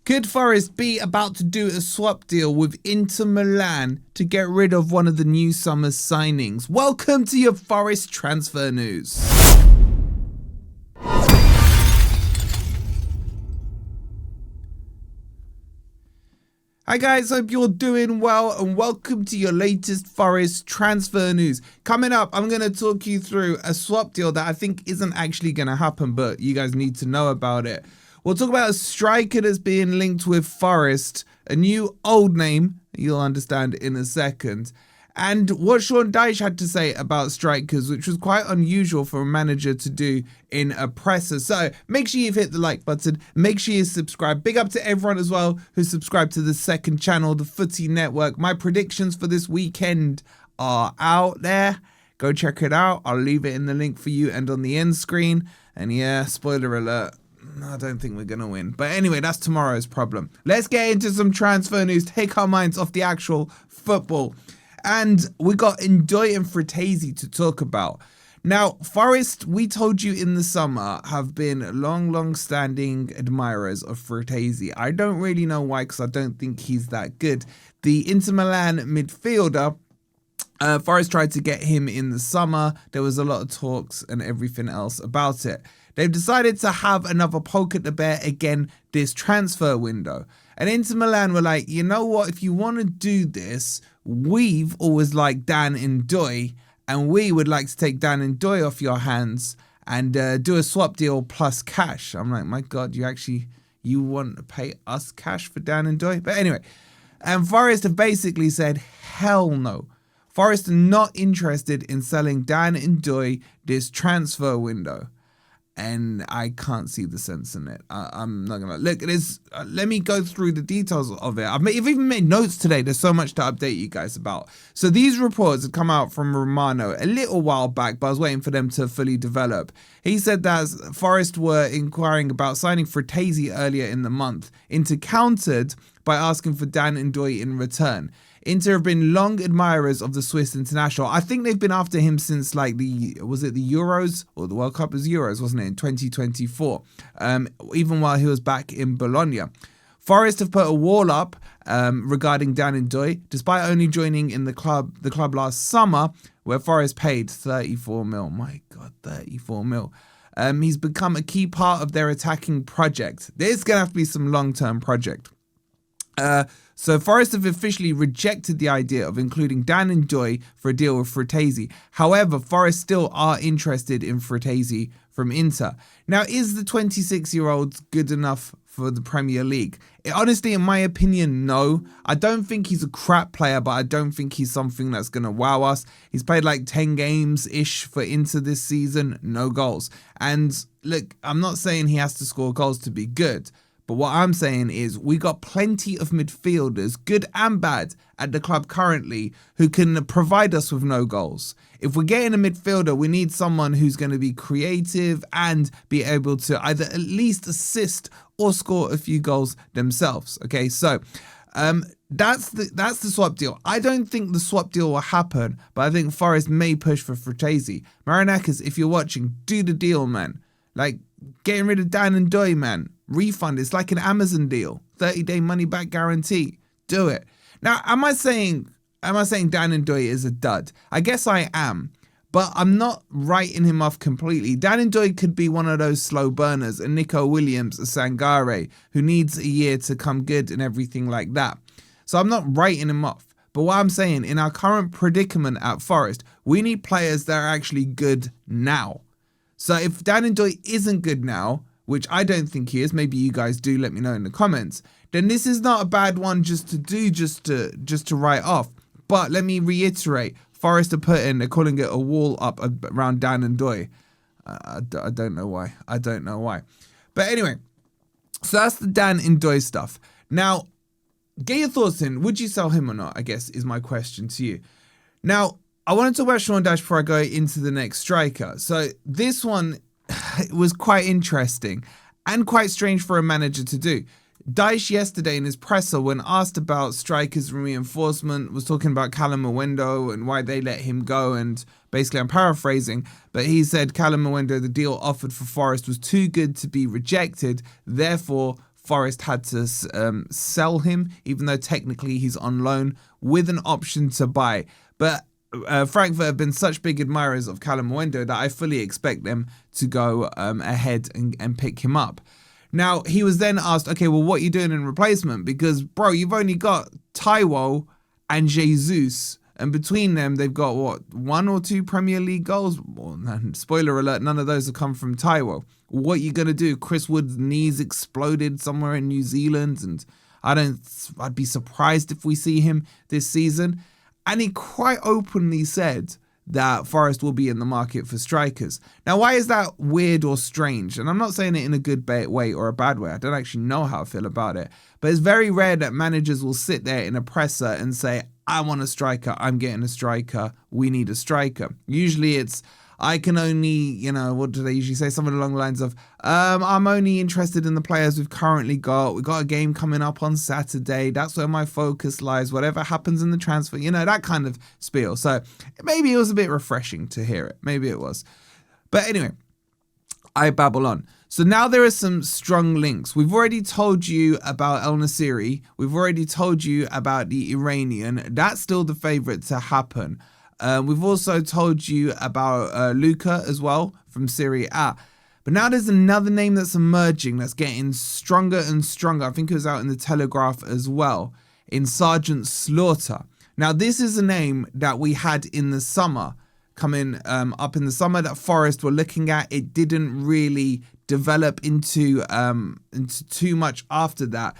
Could Forest be about to do a swap deal with Inter Milan to get rid of one of the new summer signings? Welcome to your Forest transfer news. Hi guys, hope you're doing well and welcome to your latest Forest transfer news. Coming up, I'm going to talk you through a swap deal that I think isn't actually going to happen, but you guys need to know about it. We'll talk about a striker that's being linked with Forest, a new old name, you'll understand in a second, and what Sean Dyche had to say about strikers, which was quite unusual for a manager to do in a presser. So make sure you've hit the like button, make sure you subscribe. Big up to everyone as well who subscribed to the second channel, the Footy Network. My predictions for this weekend are out there. Go check it out. I'll leave it in the link for you and on the end screen. And yeah, spoiler alert, I don't think we're going to win. But anyway, that's tomorrow's problem. Let's get into some transfer news, take our minds off the actual football. And we got Ndoye and Frattesi to talk about. Now, Forest, we told you in the summer, have been long-standing admirers of Frattesi. I don't really know why, because I don't think he's that good. The Inter Milan midfielder, Forest tried to get him in the summer. There was a lot of talks and everything else about it. They've decided to have another poke at the bear again this transfer window. And Inter Milan were like, you know what, if you want to do this, we've always liked Dan Ndoye, and we would like to take Dan Ndoye off your hands and do a swap deal plus cash. I'm like, my God, you want to pay us cash for Dan Ndoye? But anyway, and Forest have basically said, hell no. Forest are not interested in selling Dan Ndoye this transfer window. And I can't see the sense in it. I'm not going to look at this. Let me go through the details of it. I've even made notes today. There's so much to update you guys about. So these reports had come out from Romano a little while back, but I was waiting for them to fully develop. He said that Forest were inquiring about signing Frattesi earlier in the month. Inter countered by asking for Dan Ndoye in return. Inter have been long admirers of the Swiss international. I think they've been after him since like the Euros, or the World Cup was Euros, wasn't it, in 2024, even while he was back in Bologna. Forest have put a wall up regarding Dan Ndoye, despite only joining in the club last summer, where Forest paid 34 mil. My God, 34 mil. He's become a key part of their attacking project. There's going to have to be some long-term project. So Forest have officially rejected the idea of including Dan Ndoye for a deal with Frattesi. However, Forest still are interested in Frattesi from Inter. Now, is the 26-year-old good enough for the Premier League? Honestly, in my opinion, no. I don't think he's a crap player, but I don't think he's something that's going to wow us. He's played like 10 games-ish for Inter this season, no goals. And look, I'm not saying he has to score goals to be good. But what I'm saying is we got plenty of midfielders, good and bad, at the club currently who can provide us with no goals. If we're getting a midfielder, we need someone who's going to be creative and be able to either at least assist or score a few goals themselves. Okay, so that's the swap deal. I don't think the swap deal will happen, but I think Forest may push for Frattesi. Marinakis, if you're watching, do the deal, man. Like, getting rid of Dan Ndoye, man. Refund. It's like an Amazon deal. 30-day money back guarantee. Do it. Now, am I saying Dan Ndoye is a dud? I guess I am, but I'm not writing him off completely. Dan Ndoye could be one of those slow burners, a Nico Williams, a Sangare, who needs a year to come good and everything like that. So I'm not writing him off. But what I'm saying, in our current predicament at Forest, we need players that are actually good now. So if Dan Ndoye isn't good now, which I don't think he is, maybe you guys do, let me know in the comments, then this is not a bad one just to write off. But let me reiterate, Forest are they're calling it a wall up around Dan Ndoye. I don't know why. I don't know why. But anyway, so that's the Dan Ndoye stuff. Now, get your thoughts in. Would you sell him or not, I guess, is my question to you. Now, I want to talk about Sean Dyche before I go into the next striker. So this one, it was quite interesting and quite strange for a manager to do. Dyche yesterday in his presser, when asked about strikers reinforcement, was talking about Callum Mwendo and why they let him go. And basically, I'm paraphrasing, but he said Callum Mwendo, the deal offered for Forest was too good to be rejected. Therefore, Forest had to sell him, even though technically he's on loan, with an option to buy. But Frankfurt have been such big admirers of Callum Mwendo that I fully expect them to go ahead and pick him up. Now, he was then asked, okay, well, what are you doing in replacement? Because, bro, you've only got Taiwo and Jesus, and between them, they've got, what, 1 or 2 Premier League goals? Well, spoiler alert, none of those have come from Taiwo. What are you going to do? Chris Wood's knees exploded somewhere in New Zealand, and I'd be surprised if we see him this season. And he quite openly said that Forest will be in the market for strikers. Now, why is that weird or strange? And I'm not saying it in a good way or a bad way. I don't actually know how I feel about it. But it's very rare that managers will sit there in a presser and say, I want a striker, I'm getting a striker, we need a striker. Usually it's, I can only, what do they usually say? Something along the lines of, I'm only interested in the players we've currently got. We've got a game coming up on Saturday. That's where my focus lies. Whatever happens in the transfer, that kind of spiel. So maybe it was a bit refreshing to hear it. Maybe it was. But anyway, I babble on. So now there are some strong links. We've already told you about El Nassiri. We've already told you about the Iranian. That's still the favourite to happen. We've also told you about Luca as well from Serie A. But now there's another name that's emerging that's getting stronger and stronger. I think it was out in the Telegraph as well, in Sargent Slaughter. Now, this is a name that we had in the summer, coming up in the summer, that Forest were looking at. It didn't really develop into too much after that.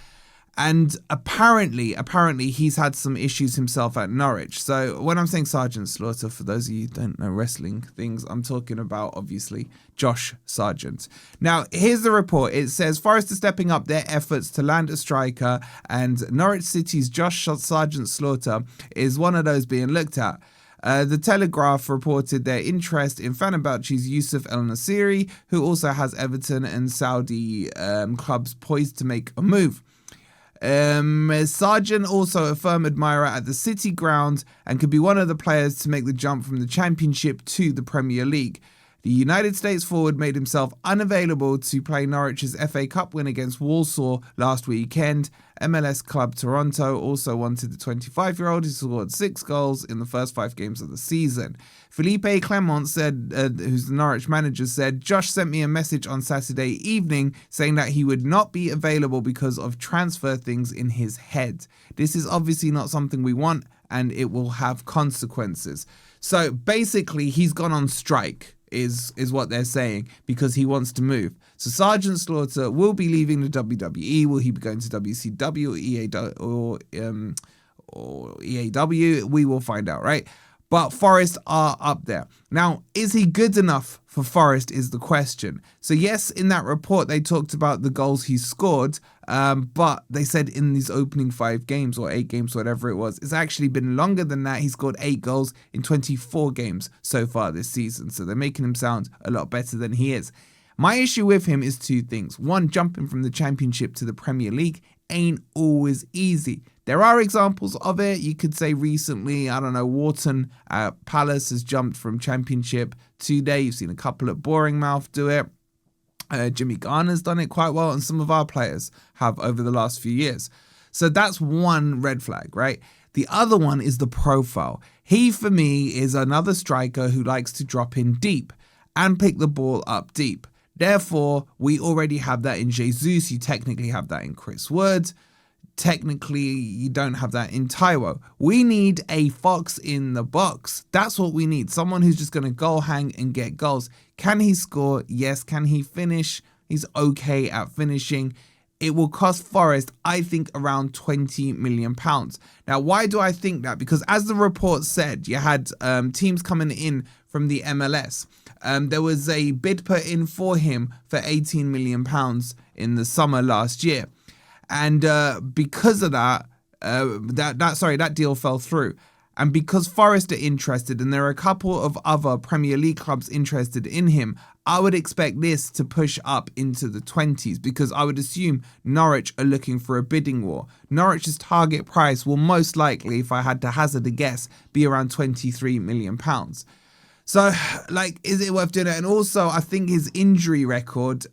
And apparently he's had some issues himself at Norwich. So when I'm saying Sargent Slaughter, for those of you who don't know wrestling things, I'm talking about, obviously, Josh Sargent. Now, here's the report. It says Forest are stepping up their efforts to land a striker, and Norwich City's Josh Sargent Slaughter is one of those being looked at. The Telegraph reported their interest in Fenerbahce's Yusuf El Nassiri, who also has Everton and Saudi clubs poised to make a move. Sargent, also a firm admirer at the City ground, and could be one of the players to make the jump from the Championship to the Premier League. The United States forward made himself unavailable to play Norwich's FA Cup win against Walsall last weekend. MLS club Toronto also wanted the 25-year-old who scored 6 goals in the first 5 games of the season. Felipe Clement said, who's the Norwich manager, said, Josh sent me a message on Saturday evening saying that he would not be available because of transfer things in his head. This is obviously not something we want, and it will have consequences. So basically, he's gone on strike, is what they're saying, because he wants to move. So Sargent Slaughter will be leaving the WWE. Will he be going to WCW or EAW? We will find out, right? But Forest are up there. Now, is he good enough for Forest is the question. So yes, in that report, they talked about the goals he scored, but they said in these opening 5 games or 8 games, whatever it was, it's actually been longer than that. He scored 8 goals in 24 games so far this season. So they're making him sound a lot better than he is. My issue with him is 2 things. One, jumping from the Championship to the Premier League ain't always easy. There are examples of it. You could say recently, I don't know, Wharton at Palace has jumped from Championship to there. You've seen a couple at Bournemouth do it. Jimmy Garner's done it quite well, and some of our players have over the last few years. So that's one red flag, right? The other one is the profile. He, for me, is another striker who likes to drop in deep and pick the ball up deep. Therefore, we already have that in Jesus. You technically have that in Chris Wood. Technically, you don't have that in Taiwo. We need a fox in the box. That's what we need. Someone who's just going to go hang and get goals. Can he score? Yes. Can he finish? He's okay at finishing. It will cost Forest, I think, around £20 million. Now, why do I think that? Because as the report said, you had teams coming in from the MLS. There was a bid put in for him for £18 million in the summer last year. And because of that, that deal fell through. And because Forest are interested, and there are a couple of other Premier League clubs interested in him, I would expect this to push up into the 20s, because I would assume Norwich are looking for a bidding war. Norwich's target price will most likely, if I had to hazard a guess, be around £23 million. So, is it worth doing it? And also, I think his injury record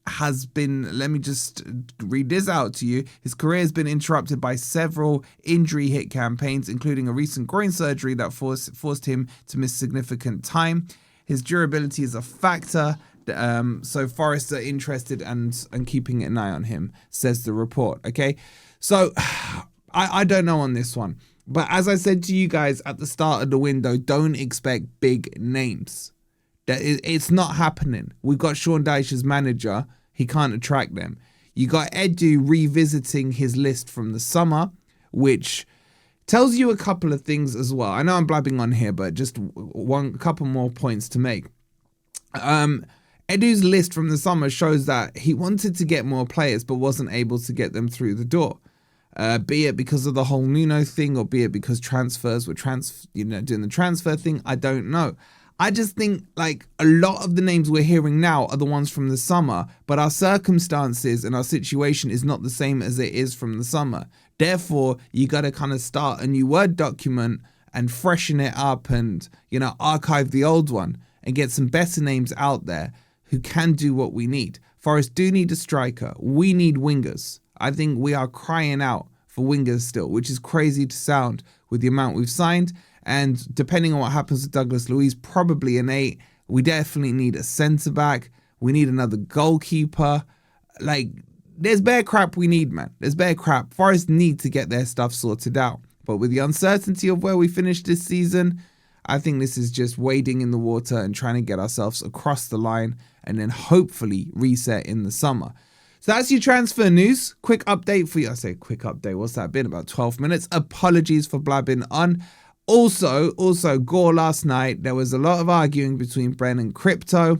has been, let me just read this out to you. His career has been interrupted by several injury hit campaigns, including a recent groin surgery that forced him to miss significant time. His durability is a factor. So Forest are interested and keeping an eye on him, says the report. Okay, so I don't know on this one, but as I said to you guys at the start of the window, don't expect big names. It's not happening. We've got Sean Dyche's manager. He can't attract them. You got Edu revisiting his list from the summer, which tells you a couple of things as well. I know I'm blabbing on here, but just a couple more points to make. Edu's list from the summer shows that he wanted to get more players, but wasn't able to get them through the door. Be it because of the whole Nuno thing, or be it because transfers were doing the transfer thing. I don't know. I just think like a lot of the names we're hearing now are the ones from the summer, but our circumstances and our situation is not the same as it is from the summer. Therefore, you got to kind of start a new Word document and freshen it up and, archive the old one and get some better names out there who can do what we need. Forest do need a striker. We need wingers. I think we are crying out for wingers still, which is crazy to sound with the amount we've signed. And depending on what happens to Douglas Luiz, probably an 8. We definitely need a centre-back. We need another goalkeeper. Like, there's bare crap we need, man. There's bare crap. Forest need to get their stuff sorted out. But with the uncertainty of where we finish this season, I think this is just wading in the water and trying to get ourselves across the line and then hopefully reset in the summer. So that's your transfer news. Quick update for you. I say quick update. What's that been? About 12 minutes. Apologies for blabbing on. Also, Gore last night, there was a lot of arguing between Bren and Crypto.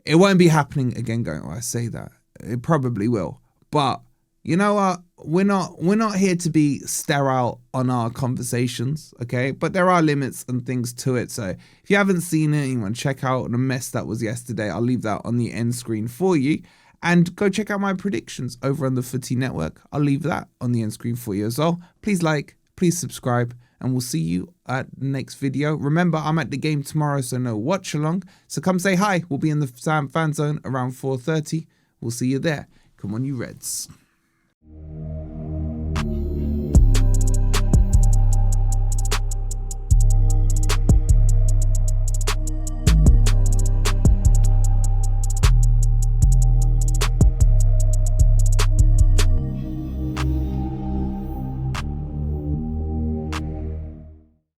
It won't be happening again going, I say that. It probably will. But you know what? We're not here to be sterile on our conversations, okay? But there are limits and things to it. So if you haven't seen it, you want to check out the mess that was yesterday, I'll leave that on the end screen for you. And go check out my predictions over on the Footy Network. I'll leave that on the end screen for you as well. Please like, please subscribe, and we'll see you at the next video. Remember, I'm at the game tomorrow, so no watch along. So come say hi. We'll be in the fan zone around 4:30. We'll see you there. Come on, you Reds.